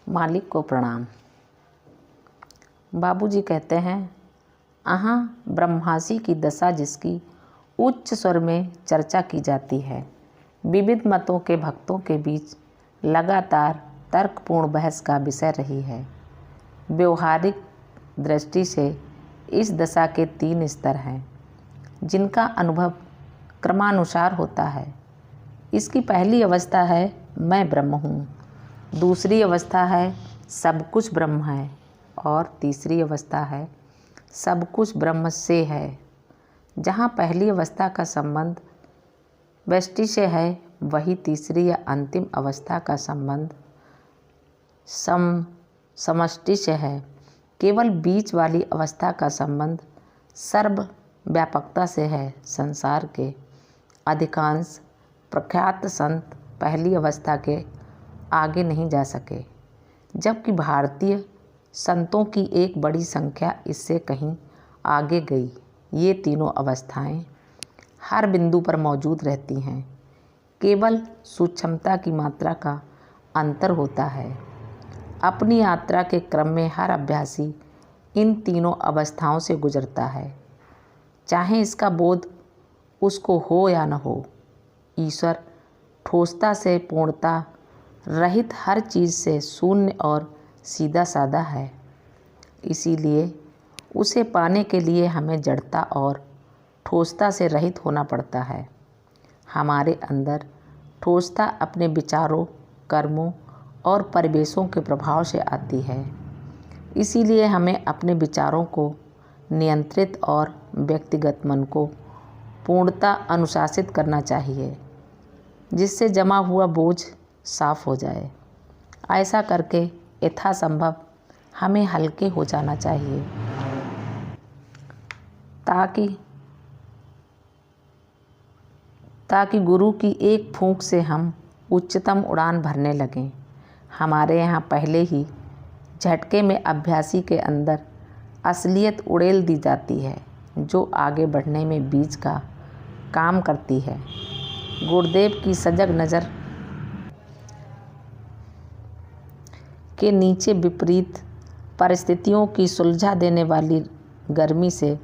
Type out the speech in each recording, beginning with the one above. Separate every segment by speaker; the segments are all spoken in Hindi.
Speaker 1: मालिक को प्रणाम। बाबूजी कहते हैं, अहाँ ब्रह्मासी की दशा जिसकी उच्च स्वर में चर्चा की जाती है, विविध मतों के भक्तों के बीच लगातार तर्कपूर्ण बहस का विषय रही है। व्यवहारिक दृष्टि से इस दशा के 3 स्तर हैं, जिनका अनुभव क्रमानुसार होता है। इसकी पहली अवस्था है मैं ब्रह्म हूँ, दूसरी अवस्था है सब कुछ ब्रह्म है और तीसरी अवस्था है सब कुछ ब्रह्म से है। जहाँ पहली अवस्था का संबंध व्यष्टि से है, वही तीसरी या अंतिम अवस्था का संबंध समष्टि से है। केवल बीच वाली अवस्था का संबंध सर्व व्यापकता से है। संसार के अधिकांश प्रख्यात संत पहली अवस्था के आगे नहीं जा सके, जबकि भारतीय संतों की एक बड़ी संख्या इससे कहीं आगे गई। ये तीनों अवस्थाएं हर बिंदु पर मौजूद रहती हैं, केवल सूक्ष्मता की मात्रा का अंतर होता है। अपनी यात्रा के क्रम में हर अभ्यासी इन तीनों अवस्थाओं से गुजरता है, चाहे इसका बोध उसको हो या न हो। ईश्वर ठोसता से पूर्णता रहित हर चीज़ से शून्य और सीधा साधा है। इसीलिए उसे पाने के लिए हमें जड़ता और ठोसता से रहित होना पड़ता है। हमारे अंदर ठोसता अपने विचारों, कर्मों और परिवेशों के प्रभाव से आती है। इसीलिए हमें अपने विचारों को नियंत्रित और व्यक्तिगत मन को पूर्णता अनुशासित करना चाहिए, जिससे जमा हुआ बोझ साफ हो जाए। ऐसा करके यथासंभव हमें हल्के हो जाना चाहिए, ताकि गुरु की एक फूंक से हम उच्चतम उड़ान भरने लगें। हमारे यहाँ पहले ही झटके में अभ्यासी के अंदर असलियत उड़ेल दी जाती है, जो आगे बढ़ने में बीज का काम करती है। गुरुदेव की सजग नज़र के नीचे विपरीत परिस्थितियों की सुलझा देने वाली गर्मी से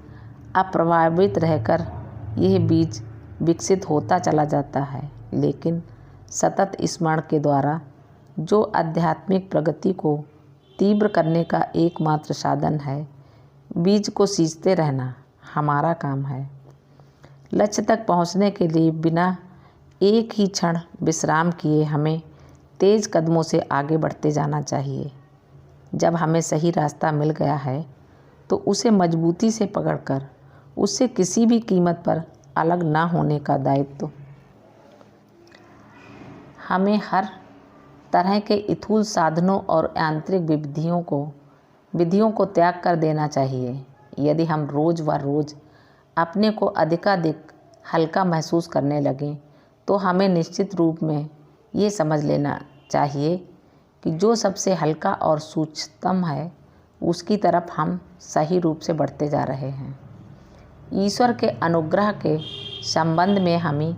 Speaker 1: अप्रभावित रहकर यह बीज विकसित होता चला जाता है। लेकिन सतत स्मरण के द्वारा, जो आध्यात्मिक प्रगति को तीव्र करने का एकमात्र साधन है, बीज को सींचते रहना हमारा काम है। लक्ष्य तक पहुंचने के लिए बिना एक ही क्षण विश्राम किए हमें तेज कदमों से आगे बढ़ते जाना चाहिए। जब हमें सही रास्ता मिल गया है तो उसे मजबूती से पकड़कर उससे किसी भी कीमत पर अलग ना होने का दायित्व हमें हर तरह के स्थूल साधनों और यांत्रिक विधियों को त्याग कर देना चाहिए। यदि हम रोज़ व रोज़ अपने को अधिकाधिक हल्का महसूस करने लगें, तो हमें निश्चित रूप में ये समझ लेना चाहिए कि जो सबसे हल्का और सूक्ष्मतम है, उसकी तरफ हम सही रूप से बढ़ते जा रहे हैं। ईश्वर के अनुग्रह के संबंध में हमें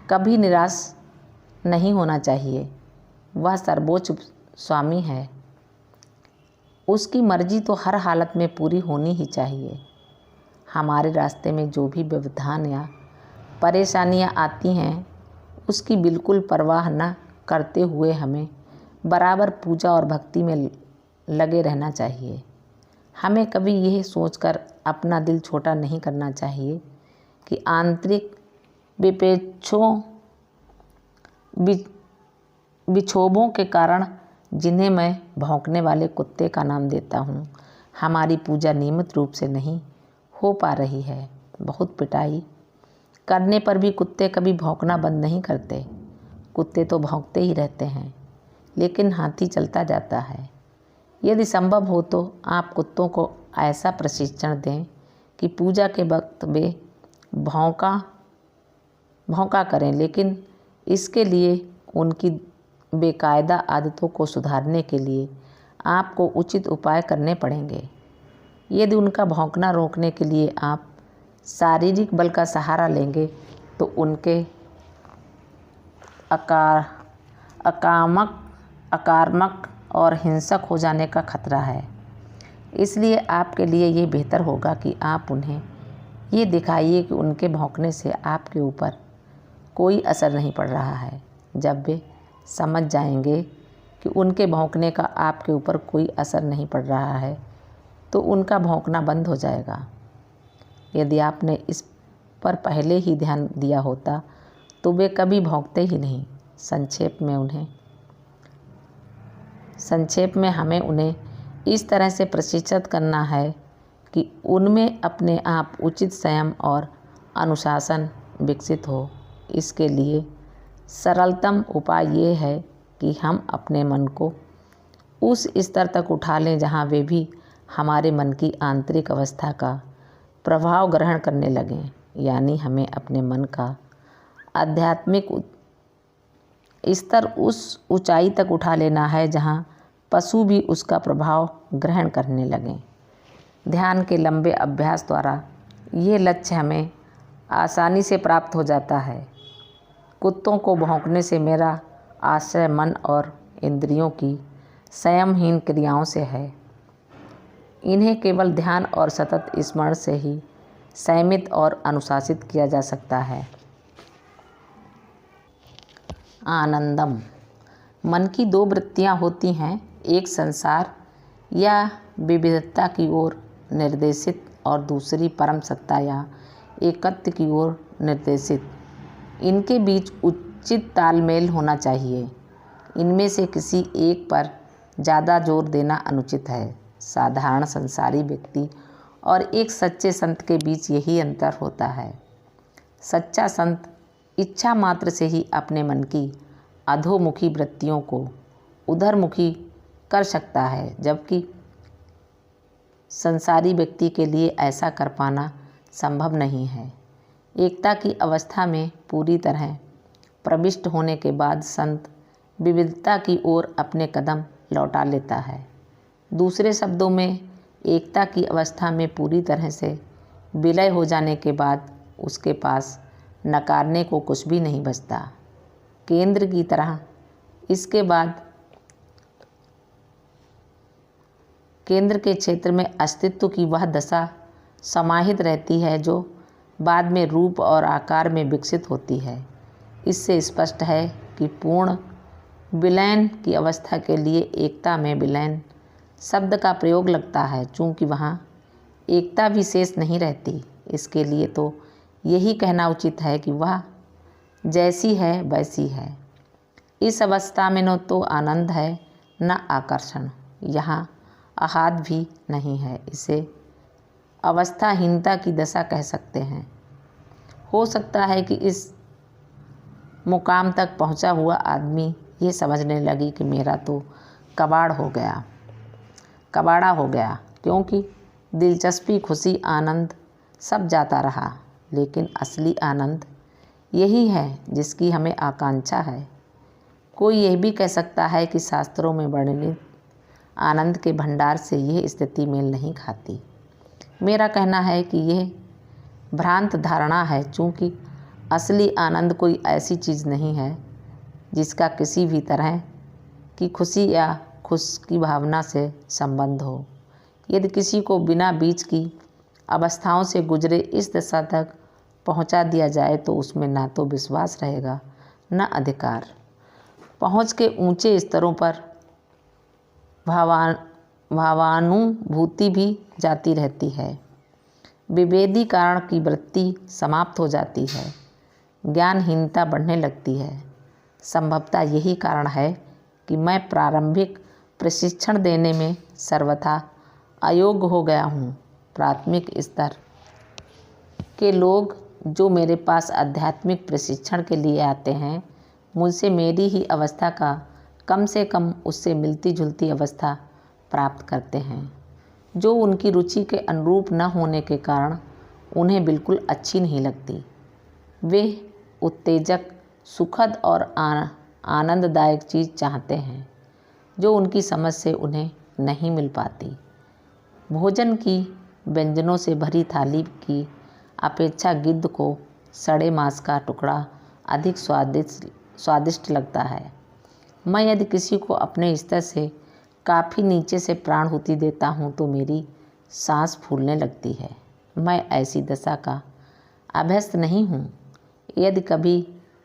Speaker 1: कभी निराश नहीं होना चाहिए। वह सर्वोच्च स्वामी है, उसकी मर्जी तो हर हालत में पूरी होनी ही चाहिए। हमारे रास्ते में जो भी व्यवधान या परेशानियां आती हैं, उसकी बिल्कुल परवाह न करते हुए हमें बराबर पूजा और भक्ति में लगे रहना चाहिए। हमें कभी यह सोचकर अपना दिल छोटा नहीं करना चाहिए कि आंतरिक विक्षोभों के कारण, जिन्हें मैं भौंकने वाले कुत्ते का नाम देता हूँ, हमारी पूजा नियमित रूप से नहीं हो पा रही है। बहुत पिटाई करने पर भी कुत्ते कभी भौंकना बंद नहीं करते। कुत्ते तो भौंकते ही रहते हैं, लेकिन हाथी चलता जाता है। यदि संभव हो तो आप कुत्तों को ऐसा प्रशिक्षण दें कि पूजा के वक्त वे भौंका करें, लेकिन इसके लिए उनकी बेकायदा आदतों को सुधारने के लिए आपको उचित उपाय करने पड़ेंगे। यदि उनका भौंकना रोकने के लिए आप शारीरिक बल का सहारा लेंगे, तो उनके आक्रामक और हिंसक हो जाने का खतरा है। इसलिए आपके लिए ये बेहतर होगा कि आप उन्हें ये दिखाइए कि उनके भौंकने से आपके ऊपर कोई असर नहीं पड़ रहा है। जब वे समझ जाएंगे कि उनके भौंकने का आपके ऊपर कोई असर नहीं पड़ रहा है तो उनका भौंकना बंद हो जाएगा। यदि आपने इस पर पहले ही ध्यान दिया होता तो वे कभी भौंकते ही नहीं। संक्षेप में हमें उन्हें इस तरह से प्रशिक्षित करना है कि उनमें अपने आप उचित संयम और अनुशासन विकसित हो। इसके लिए सरलतम उपाय ये है कि हम अपने मन को उस स्तर तक उठा लें जहाँ वे भी हमारे मन की आंतरिक अवस्था का प्रभाव ग्रहण करने लगें। यानी हमें अपने मन का आध्यात्मिक स्तर उस ऊंचाई तक उठा लेना है जहाँ पशु भी उसका प्रभाव ग्रहण करने लगें। ध्यान के लंबे अभ्यास द्वारा ये लक्ष्य हमें आसानी से प्राप्त हो जाता है। कुत्तों को भौंकने से मेरा आश्रय मन और इंद्रियों की संयमहीन क्रियाओं से है। इन्हें केवल ध्यान और सतत स्मरण से ही संयमित और अनुशासित किया जा सकता है। आनंदम। मन की दो वृत्तियाँ होती हैं, एक संसार या विविधता की ओर निर्देशित और दूसरी परम सत्ता या एकत्व की ओर निर्देशित। इनके बीच उचित तालमेल होना चाहिए। इनमें से किसी एक पर ज़्यादा जोर देना अनुचित है। साधारण संसारी व्यक्ति और एक सच्चे संत के बीच यही अंतर होता है। सच्चा संत इच्छा मात्र से ही अपने मन की अधोमुखी वृत्तियों को उधरमुखी कर सकता है, जबकि संसारी व्यक्ति के लिए ऐसा कर पाना संभव नहीं है। एकता की अवस्था में पूरी तरह प्रविष्ट होने के बाद संत विविधता की ओर अपने कदम लौटा लेता है। दूसरे शब्दों में, एकता की अवस्था में पूरी तरह से विलय हो जाने के बाद उसके पास नकारने को कुछ भी नहीं बचता। केंद्र की तरह इसके बाद केंद्र के क्षेत्र में अस्तित्व की वह दशा समाहित रहती है जो बाद में रूप और आकार में विकसित होती है। इससे स्पष्ट है कि पूर्ण विलयन की अवस्था के लिए एकता में विलयन शब्द का प्रयोग लगता है, चूँकि वहाँ एकता भी शेष नहीं रहती। इसके लिए तो यही कहना उचित है कि वह जैसी है वैसी है। इस अवस्था में न तो आनंद है न आकर्षण, यहाँ आहत भी नहीं है। इसे अवस्थाहीनता की दशा कह सकते हैं। हो सकता है कि इस मुकाम तक पहुँचा हुआ आदमी ये समझने लगी कि मेरा तो कबाड़ा हो गया, क्योंकि दिलचस्पी, खुशी, आनंद सब जाता रहा। लेकिन असली आनंद यही है जिसकी हमें आकांक्षा है। कोई यह भी कह सकता है कि शास्त्रों में वर्णित आनंद के भंडार से यह स्थिति मेल नहीं खाती। मेरा कहना है कि यह भ्रांत धारणा है, चूँकि असली आनंद कोई ऐसी चीज़ नहीं है जिसका किसी भी तरह की खुशी या खुश की भावना से संबंध हो। यदि किसी को बिना बीच की अवस्थाओं से गुजरे इस दशा तक पहुंचा दिया जाए तो उसमें ना तो विश्वास रहेगा न अधिकार। पहुंच के ऊंचे स्तरों पर भावानुभूति भी जाती रहती है। विभेदी कारण की वृत्ति समाप्त हो जाती है। ज्ञानहीनता बढ़ने लगती है। संभवतः यही कारण है कि मैं प्रारंभिक प्रशिक्षण देने में सर्वथा अयोग्य हो गया हूँ। प्राथमिक स्तर के लोग जो मेरे पास आध्यात्मिक प्रशिक्षण के लिए आते हैं, मुझसे मेरी ही अवस्था का कम से कम उससे मिलती जुलती अवस्था प्राप्त करते हैं, जो उनकी रुचि के अनुरूप न होने के कारण उन्हें बिल्कुल अच्छी नहीं लगती। वे उत्तेजक, सुखद और आनंददायक चीज़ चाहते हैं जो उनकी समझ से उन्हें नहीं मिल पाती। भोजन की व्यंजनों से भरी थाली की अपेक्षा गिद्ध को सड़े मांस का टुकड़ा अधिक स्वादिष्ट लगता है। मैं यदि किसी को अपने स्तर से काफ़ी नीचे से प्राणाहुति देता हूँ तो मेरी सांस फूलने लगती है। मैं ऐसी दशा का अभ्यस्त नहीं हूँ। यदि कभी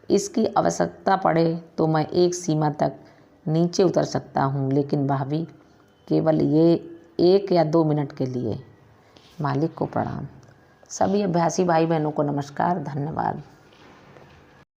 Speaker 1: इसकी आवश्यकता पड़े तो मैं एक सीमा तक नीचे उतर सकता हूँ, लेकिन वह भी केवल ये 1 या 2 मिनट के लिए। मालिक को प्रणाम। सभी अभ्यासी भाई बहनों को नमस्कार, धन्यवाद।